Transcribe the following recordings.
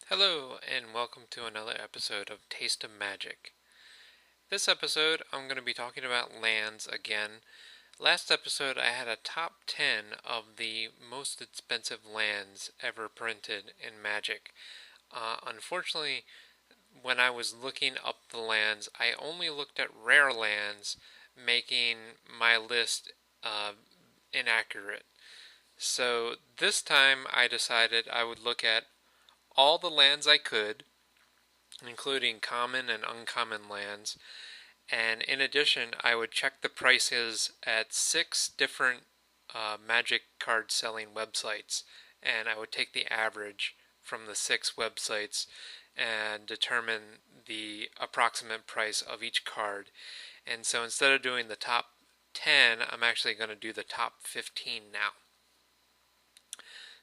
Hello, and welcome to another episode of Taste of Magic. This episode, I'm going to be talking about lands again. Last episode, I had a top 10 of the most expensive lands ever printed in Magic. Unfortunately, when I was looking up the lands, I only looked at rare lands, making my list inaccurate. So this time, I decided I would look at all the lands I could, including common and uncommon lands. And in addition, I would check the prices at 6 different Magic card selling websites, and I would take the average from the 6 websites and determine the approximate price of each card. And so instead of doing the top 10, I'm actually going to do the top 15 now.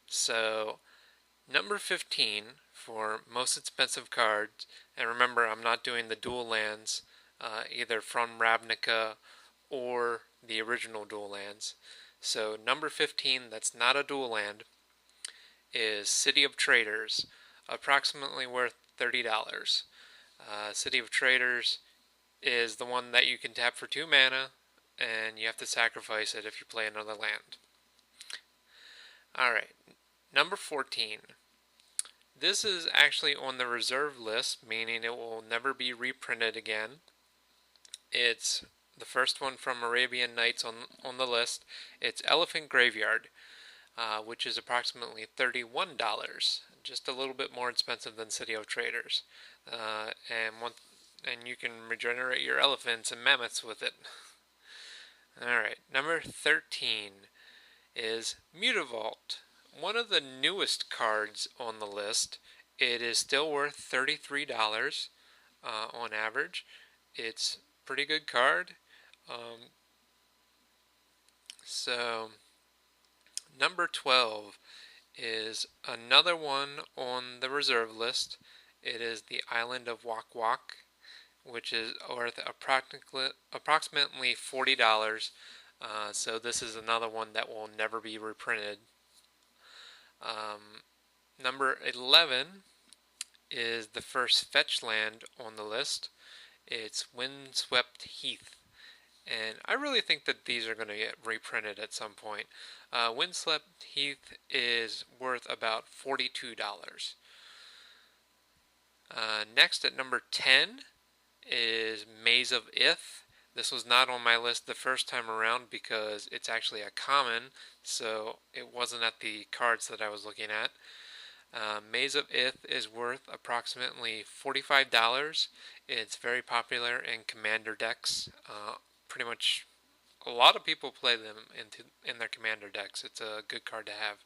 So number 15 for most expensive cards, and remember I'm not doing the dual lands, either from Ravnica or the original dual lands. So number 15, that's not a dual land, is City of Traders, approximately worth $30. City of Traders is the one that you can tap for 2 mana, and you have to sacrifice it if you play another land. Alright, number 14. This is actually on the reserve list, meaning it will never be reprinted again. It's the first one from Arabian Nights on the list. It's Elephant Graveyard, which is approximately $31, just a little bit more expensive than City of Traders. And you can regenerate your elephants and mammoths with it. Alright, number 13 is Mutavault, one of the newest cards on the list. It is still worth $33 on average. It's a pretty good card. So number 12 is another one on the reserve list. It is the Island of Wak Wak, which is worth approximately $40. So this is another one that will never be reprinted. Number 11 is the first fetch land on the list. It's Windswept Heath. And I really think that these are going to get reprinted at some point. Windswept Heath is worth about $42. Next at number 10 is Maze of Ith. This was not on my list the first time around because it's actually a common, so it wasn't at the cards that I was looking at. Maze of Ith is worth approximately $45. It's very popular in commander decks. Pretty much a lot of people play them in their commander decks. It's a good card to have.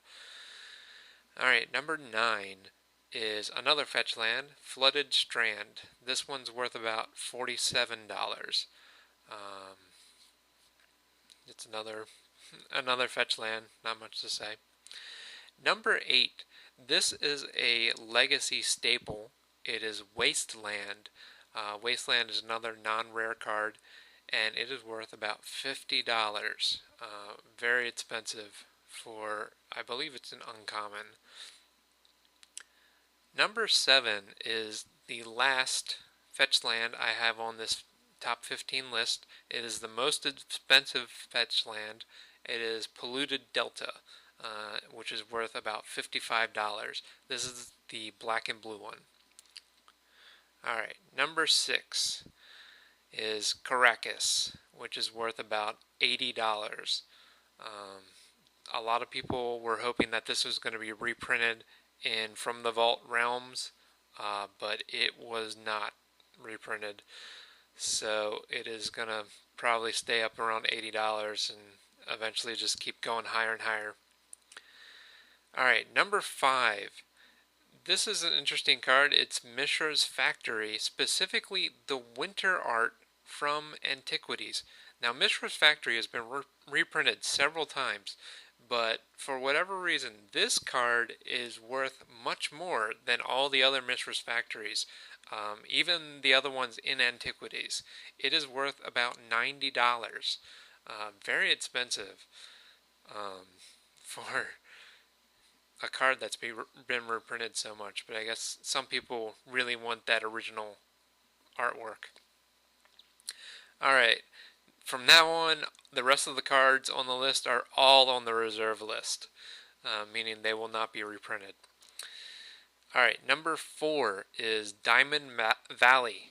Alright, number 9 is another fetch land, Flooded Strand. This one's worth about $47. It's another fetch land, not much to say. Number 8, this is a legacy staple. It is Wasteland. Wasteland is another non-rare card, and it is worth about $50. Very expensive for, I believe it's an uncommon. Number 7 is the last fetch land I have on this top 15 list. It is the most expensive fetch land. It is Polluted Delta, which is worth about $55. This is the black and blue one. Alright, number 6 is Caracas, which is worth about $80. A lot of people were hoping that this was going to be reprinted in From the Vault Realms, but it was not reprinted. So it is going to probably stay up around $80 and eventually just keep going higher and higher. Alright, number 5. This is an interesting card. It's Mishra's Factory, specifically the winter art from Antiquities. Now, Mishra's Factory has been reprinted several times, but for whatever reason, this card is worth much more than all the other Mishra's Factories, even the other ones in Antiquities. It is worth about $90. Very expensive for a card that's been reprinted so much, but I guess some people really want that original artwork. Alright, from now on, the rest of the cards on the list are all on the reserve list, meaning they will not be reprinted. Alright, number 4 is Diamond Valley.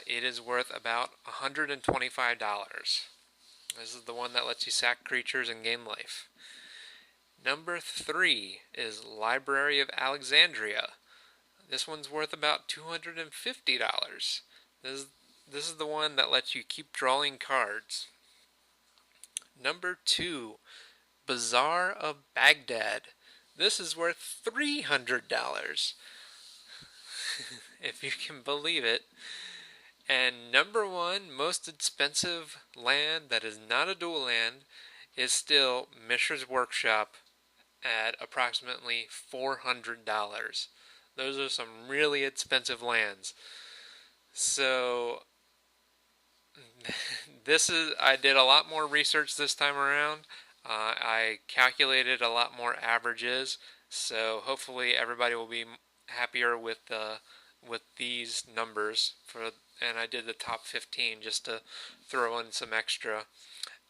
It is worth about $125. This is the one that lets you sack creatures and gain life. Number 3 is Library of Alexandria. This one's worth about $250. This is the one that lets you keep drawing cards. Number 2, Bazaar of Baghdad. This is worth $300. If you can believe it. And number 1 most expensive land that is not a dual land is still Mishra's Workshop at approximately $400. Those are some really expensive lands. So I did a lot more research this time around. I calculated a lot more averages, so hopefully everybody will be happier with these numbers and I did the top 15 just to throw in some extra.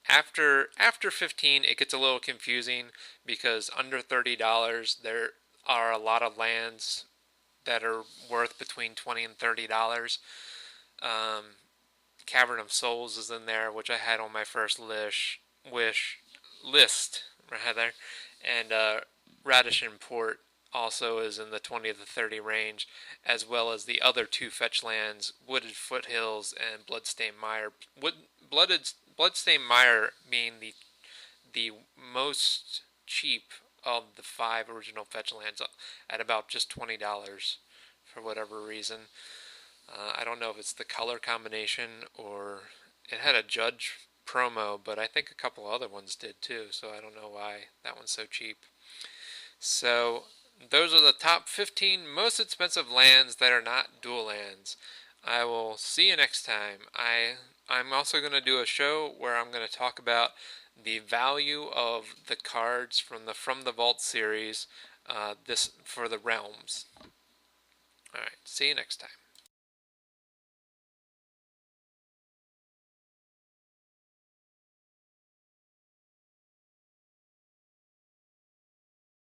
After 15, it gets a little confusing because under $30 there are a lot of lands that are worth between $20 and $30. Cavern of Souls is in there, which I had on my first list rather, and Radisson Port also is in the 20 to 30 range, as well as the other two fetch lands, Wooded Foothills and Bloodstained Mire. Bloodstained Mire being the most cheap of the 5 original fetch lands at about just $20 for whatever reason. I don't know if it's the color combination or it had a Judge promo, but I think a couple other ones did too, so I don't know why that one's so cheap. So those are the top 15 most expensive lands that are not dual lands. I will see you next time. I'm also going to do a show where I'm going to talk about the value of the cards from the Vault series, this for the realms. Alright, see you next time.